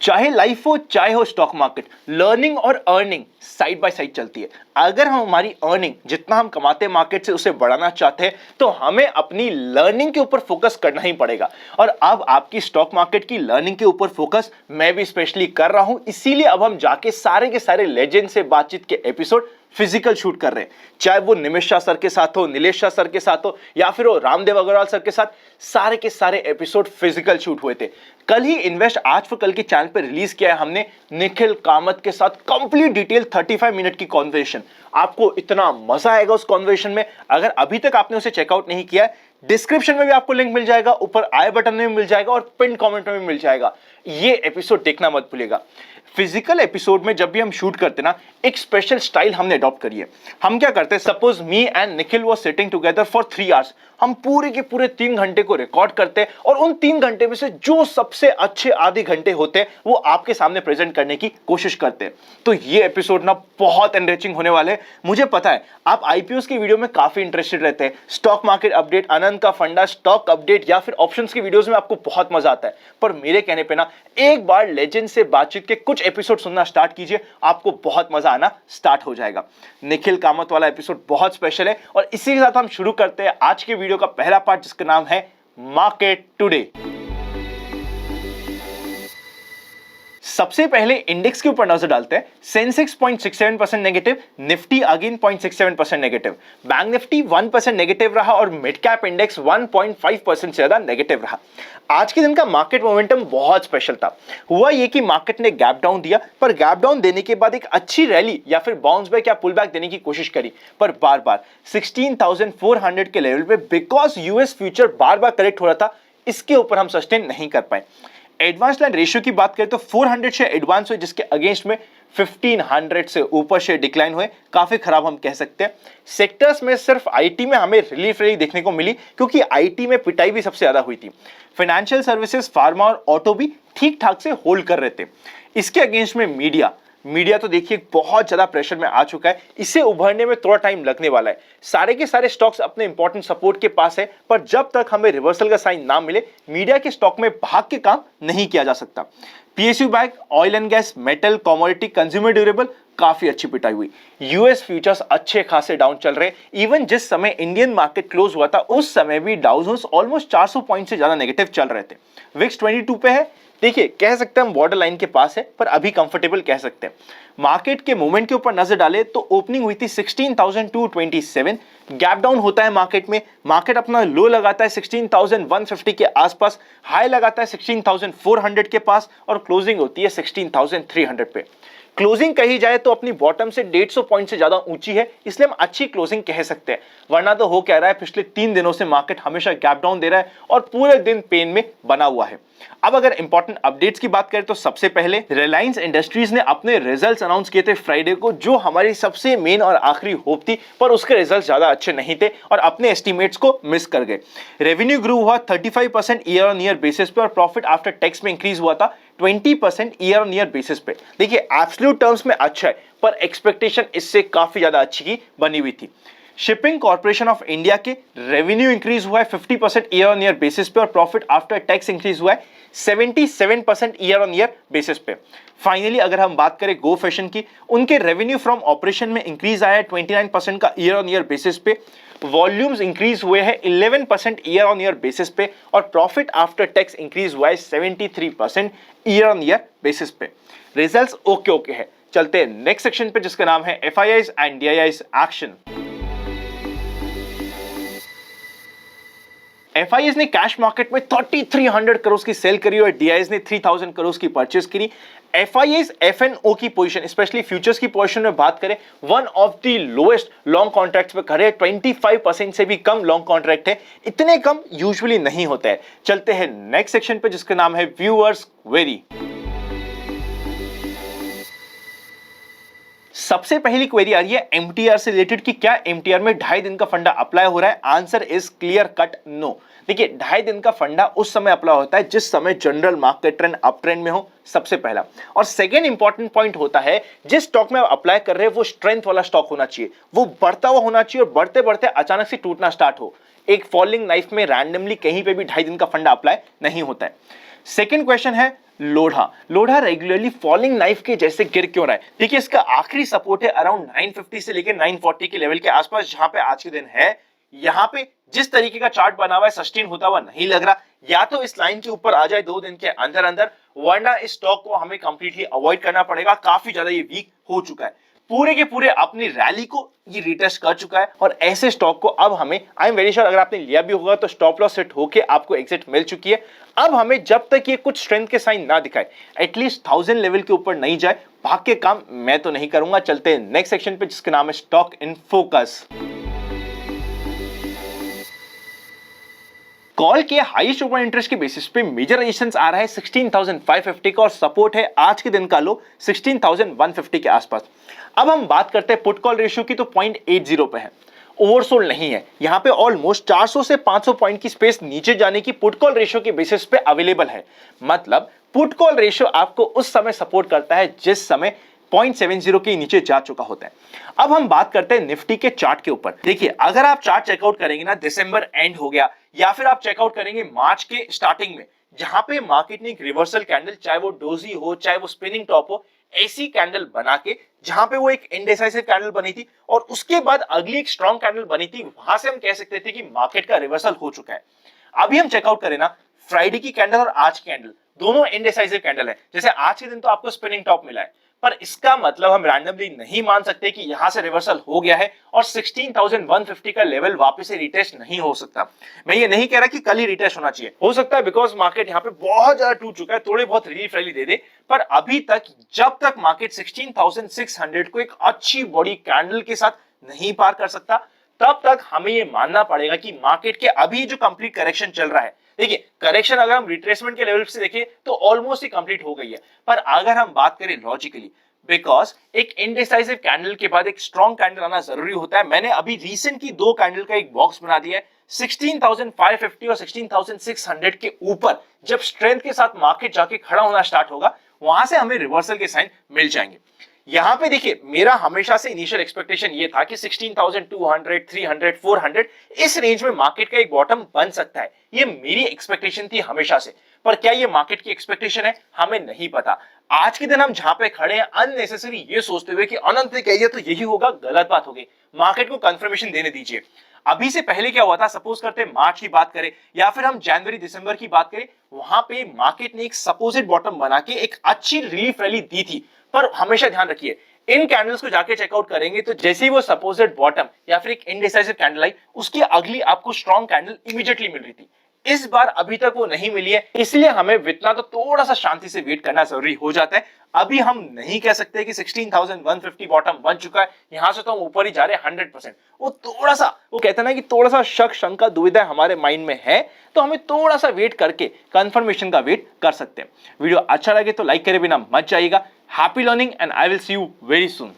चाहे लाइफ हो चाहे हो स्टॉक मार्केट, लर्निंग और अर्निंग साइड बाय साइड चलती है। अगर हम हमारी अर्निंग जितना हम कमाते हैं मार्केट से उसे बढ़ाना चाहते हैं तो हमें अपनी लर्निंग के ऊपर फोकस करना ही पड़ेगा। और अब आपकी स्टॉक मार्केट की लर्निंग के ऊपर फोकस मैं भी स्पेशली कर रहा हूं, इसीलिए अब हम जाके सारे के सारे लेजेंड से बातचीत के एपिसोड फिजिकल शूट कर रहे हैं। चाहे वो निमिष शाह सर के साथ हो, नीलेश शाह सर के साथ हो, या फिर वो रामदेव अग्रवाल सर के साथ, सारे के सारे एपिसोड फिजिकल शूट हुए थे। कल ही इन्वेस्ट आज फॉर कल के चैनल पे रिलीज किया है हमने निखिल कामत के साथ कंप्लीट डिटेल 35 मिनट की कॉन्वर्सेशन। आपको इतना मजा आएगा उस कॉन्वर्सेशन में। अगर अभी तक आपने उसे चेकआउट नहीं किया है, डिस्क्रिप्शन में भी आपको लिंक मिल जाएगा, ऊपर आई बटन में भी मिल जाएगा और पिन कमेंट में भी मिल जाएगा। ये एपिसोड देखना मत भूलिएगा। फिजिकल एपिसोड में जब भी हम शूट करते ना, एक स्पेशल स्टाइल हमने अडॉप्ट करी है। हम क्या करते हैं, suppose me and Nikhil was sitting together for 3 hours, हम पूरे के पूरे 3 घंटे को रिकॉर्ड करते हैं और उन 3 घंटे में से जो सबसे अच्छे आधे घंटे होते हैं वो आपके सामने प्रेजेंट करने की कोशिश करते हैं। तो ये एपिसोड ना बहुत एनरिचिंग होने वाले हैं। मुझे पता है आप आईपीओस की वीडियो में काफी इंटरेस्टेड रहते हैं। स्टॉक मार्केट अपडेट, आनंद का फंडा, स्टॉक अपडेट या फिर ऑप्शंस की वीडियोस में आपको बहुत मजा आता है। पर मेरे कहने पे ना एक बार लेजेंड से बातचीत के कुछ एपिसोड सुनना स्टार्ट कीजिए, आपको बहुत मजा आना स्टार्ट हो जाएगा। निखिल कामत वाला एपिसोड बहुत स्पेशल है और इसी के साथ हम शुरू करते हैं आज के वीडियो का पहला पार्ट, जिसका नाम है मार्केट टुडे। सबसे पहले इंडेक्स के ऊपर नजर डालते हैं। Sensex 0.67% negative, Nifty again 0.67% negative, bank Nifty 1% negative रहा और मिड कैप इंडेक्स 1.5% से ज्यादा नेगेटिव रहा। आज के दिन का मार्केट मोमेंटम बहुत स्पेशल था। हुआ यह कि मार्केट ने गैप डाउन दिया, पर गैप डाउन देने के बाद एक अच्छी रैली या फिर बाउंस बैक या पुल बैक देने की कोशिश करी, पर बार बार 16,400 के लेवल पे because US future bar bar correct हो रहा था, इसके ऊपर हम सस्टेन नहीं कर पाए। एडवांस लाइन रेशियो की बात करें तो 400 शेयर एडवांस हुए, जिसके अगेंस्ट में 1500 से ऊपर शेयर डिक्लाइन हुए, काफी खराब हम कह सकते हैं। सेक्टर्स में सिर्फ आईटी में हमें रिलीफ रैली देखने को मिली, क्योंकि आईटी में पिटाई भी सबसे ज्यादा हुई थी। फाइनेंशियल सर्विसेज, फार्मा और ऑटो भी ठीक ठाक से होल्ड कर रहे थे। इसके अगेंस्ट में मीडिया तो देखिए बहुत ज्यादा प्रेशर में आ चुका है, इसे उभरने में थोड़ा टाइम लगने वाला है। सारे के सारे स्टॉक्स अपने इंपॉर्टेंट सपोर्ट के पास है, पर जब तक हमें रिवर्सल का साइन ना मिले मीडिया के स्टॉक में भाग के काम नहीं किया जा सकता। PSU bank, oil and gas, metal, commodity, consumer durable काफी अच्छी पिटाई हुई। यूएस फ्यूचर्स अच्छे खासे डाउन चल रहे। इवन जिस समय इंडियन मार्केट क्लोज हुआ था उस समय भी डाउ जोन्स ऑलमोस्ट 400 पॉइंट से ज्यादा नेगेटिव चल रहे थे। विक्स 22 पे है, देखिए कह सकते हैं हम बॉर्डर लाइन के पास है, पर अभी कंफर्टेबल कह सकते हैं। मार्केट के मूवमेंट के ऊपर नजर डाले तो ओपनिंग हुई थी 16,227, गैप डाउन होता है मार्केट में, मार्केट अपना लो लगाता है 16,150 के आसपास, हाई लगाता है 16,400 के पास और क्लोजिंग होती है 16,300 पे। क्लोजिंग कही जाए तो अपनी बॉटम से 150 पॉइंट से ज्यादा ऊंची है, इसलिए हम अच्छी क्लोजिंग कह सकते हैं। वरना तो हो कह रहा है पिछले 3 दिनों से मार्केट हमेशा गैप डाउन दे रहा है और पूरे दिन पेन में बना हुआ है। अब अगर इंपॉर्टेंट अपडेट्स की बात करें तो सबसे पहले रिलायंस इंडस्ट्रीज ने अपने रिजल्ट्स अनाउंस किए थे फ्राइडे को, जो हमारी सबसे मेन और आखिरी होप थी, पर उसके रिजल्ट्स ज्यादा अच्छे नहीं थे और अपने एस्टिमेट्स को मिस कर गए। रेवेन्यू ग्रो हुआ 35% ईयर ऑन ईयर बेसिस पे और प्रॉफिट आफ्टर टैक्स में इंक्रीज हुआ था 20% ईयर ऑन ईयर बेसिस पे। देखिए एब्सोल्यूट टर्म्स में अच्छा है, पर एक्सपेक्टेशन इससे काफी ज्यादा अच्छी की बनी हुई थी। शिपिंग कॉर्पोरेशन ऑफ इंडिया के रेवेन्यू इंक्रीज हुआ है 50% ईयर ऑन ईयर बेसिस पे और प्रॉफिट आफ्टर टैक्स इंक्रीज हुआ है 77% ईयर ऑन ईयर बेसिस पे। फाइनली अगर हम बात करें गो फैशन की, उनके रेवेन्यू फ्रॉम ऑपरेशन में इंक्रीज आया है 29% का ईयर ऑन ईयर बेसिस पे, वॉल्यूम्स इंक्रीज हुए हैं 11% ईयर ऑन ईयर बेसिस पे और प्रॉफिट आफ्टर टैक्स इंक्रीज हुआ है 73% ईयर ऑन ईयर बेसिस पे। रिजल्ट्स ओके है। चलते हैं नेक्स्ट सेक्शन पे, जिसका नाम है FIIs and DIIs action. FIS ने कैश मार्केट में 3300 करोड़ की सेल करी और डीआईएस ने 3000 करोड़ की परचेस करी। एफआईएस एफएनओ की पोजीशन, स्पेशली फ्यूचर्स की पोजीशन में बात करें, one of the lowest long contracts पे खड़े, 25% से भी कम लॉन्ग कॉन्ट्रैक्ट है। इतने कम यूजुअली नहीं होता है। चलते हैं नेक्स्ट सेक्शन पे, जिसका नाम है व्यूअर्स क्वेरी। सबसे पहली क्वेरी आ रही है एमटीआर से रिलेटेड कि क्या एमटीआर में 2.5 दिन का फंडा अप्लाई हो रहा है। Answer is clear cut no. देखिए 2.5 दिन का फंडा उस समय अप्लाई होता है जिस समय general market trend up trend में हो, सबसे पहला। और सेकेंड इंपॉर्टेंट पॉइंट होता है, जिस स्टॉक में आप अप्लाई कर रहे हैं वो स्ट्रेंथ वाला स्टॉक होना चाहिए, वो बढ़ता हुआ होना चाहिए और बढ़ते बढ़ते अचानक से टूटना स्टार्ट हो। एक फॉलिंग नाइफ में रैंडमली कहीं पे भी 2.5 दिन का फंडा अप्लाई नहीं होता है। सेकेंड क्वेश्चन है, Lodha Lodha regularly falling knife के जैसे गिर क्यों रहा है? देखिए, इसका आखिरी सपोर्ट है अराउंड 950 से लेकर 940 के लेवल के आसपास, जहां पे आज के दिन है। यहां पे जिस तरीके का चार्ट बना हुआ है सस्टेन होता हुआ नहीं लग रहा। या तो इस लाइन के ऊपर आ जाए 2 दिन के अंदर अंदर, वरना इस स्टॉक को हमें कंप्लीटली अवॉइड करना पड़ेगा। काफी ज्यादा ये वीक हो चुका है, पूरे के पूरे अपनी रैली को ये रिटेस्ट कर चुका है। और ऐसे स्टॉक को अब हमें, आई एम वेरी श्योर अगर आपने लिया भी होगा तो स्टॉप लॉस सेट होके आपको एग्जिट मिल चुकी है। अब हमें जब तक ये कुछ स्ट्रेंथ के साइन ना दिखाए, एटलीस्ट 1000 लेवल के ऊपर नहीं जाए, भाग के काम मैं तो नहीं करूंगा। चलते हैं नेक्स्ट सेक्शन पे, जिसका नाम है स्टॉक इन फोकस। कॉल के हाईएस्ट ओपन इंटरेस्ट के बेसिस पे मेजर रेजिस्टेंस आ रहा है 16,550 का, और सपोर्ट है आज के दिन का लो 16,150 के आसपास। अब हम बात करते हैं पुट कॉल रेशियो की, तो 0.80 पे है, ओवरसोल्ड नहीं है। यहां पे ऑलमोस्ट 400 से 500 पॉइंट की स्पेस नीचे जाने की पुट कॉल रेशियो के बेसिस पे अवेलेबल है। मतलब पुट कॉल रेशियो आपको उस समय सपोर्ट करता है जिस समय 0.70 के नीचे जा चुका होता है। अब हम बात करते हैं निफ्टी के चार्ट के ऊपर। देखिए, अगर आप चार्ट चेकआउट करेंगे ना, दिसंबर एंड हो गया, या फिर आप चेकआउट करेंगे मार्च के स्टार्टिंग में, जहां पे मार्केट ने एक रिवर्सल कैंडल, चाहे वो डोजी हो चाहे वो स्पिनिंग टॉप हो, ऐसी कैंडल बना के, जहां पे वो एक इंडिसाइसिव कैंडल बनी थी और उसके बाद अगली एक स्ट्रॉन्ग कैंडल बनी थी, वहां से हम कह सकते थे कि मार्केट का रिवर्सल हो चुका है। अभी हम चेकआउट करें ना, फ्राइडे की कैंडल और आज की कैंडल दोनों इंडिसाइसिव कैंडल है। जैसे आज के दिन तो आपको स्पिनिंग टॉप मिला है, पर इसका मतलब हम रैंडमली नहीं मान सकते कि यहां से रिवर्सल हो गया है और 16,150 का लेवल वापस से रिटेस्ट नहीं हो सकता। मैं ये नहीं कह रहा कि कल ही रिटेस्ट होना चाहिए, हो सकता है बिकॉज मार्केट यहां पे बहुत ज्यादा टूट चुका है, थोड़े बहुत रिलीफ रैली दे दे। पर अभी तक, जब तक मार्केट 16,600 को एक अच्छी बड़ी कैंडल के साथ नहीं पार कर सकता, तब तक हमें ये मानना पड़ेगा कि मार्केट के अभी जो कंप्लीट करेक्शन चल रहा है, देखिए करेक्शन अगर हम रिट्रेसमेंट के लेवल से देखें तो ऑलमोस्ट ही कंप्लीट हो गई है। पर अगर हम बात करें लॉजिकली, बिकॉज एक इनडिसाइसिव कैंडल के बाद एक स्ट्रॉन्ग कैंडल आना जरूरी होता है। मैंने अभी रिसेंट की 2 कैंडल का एक बॉक्स बना दिया है, 16,550 और 16,600 के ऊपर जब स्ट्रेंथ के साथ मार्केट जाके खड़ा होना स्टार्ट होगा, वहां से हमें रिवर्सल के साइन मिल जाएंगे। यहां पे देखिए, मेरा हमेशा से इनिशियल एक्सपेक्टेशन ये था कि 16,200, 300, 400 इस रेंज में मार्केट का एक बॉटम बन सकता है। ये मेरी एक्सपेक्टेशन थी हमेशा से। पर क्या ये मार्केट की एक्सपेक्टेशन है, हमें नहीं पता। आज के दिन हम जहां पे खड़े हैं, अननेसेसरी ये सोचते हुए कि अनंत ने कह दिया तो यही होगा, गलत बात होगी। मार्केट को कंफर्मेशन देने दीजिए। अभी से पहले क्या हुआ था, सपोज करते मार्च की बात करें या फिर हम जनवरी दिसंबर की बात करें, वहां पे मार्केट ने एक सपोजिट बॉटम बना के एक अच्छी रिलीफ रैली दी थी। पर हमेशा ध्यान रखिए, इन कैंडल्स को जाके चेकआउट करेंगे तो जैसे ही वो सपोजिट बॉटम या फिर एक इंडिसाइसिव कैंडल आई, उसकी अगली आपको स्ट्रॉन्ग कैंडल इमीडिएटली मिल रही थी। इस बार अभी तक वो नहीं मिली है, इसलिए हमें वितना तो थोड़ा सा शांति से वेट करना जरूरी हो जाता है। अभी हम नहीं कह सकते कि 16,150 बॉटम बन चुका है, यहां से तो हम ऊपर ही जा रहे हैं 100%। वो थोड़ा सा, वो कहते हैं ना कि थोड़ा सा शक, शंका, दुविधा हमारे माइंड में है, तो हमें थोड़ा सा वेट करके कंफर्मेशन का वेट कर सकते हैं। वीडियो अच्छा लगे तो लाइक करे बिना मत जाइएगा। Happy learning and I will see you very soon.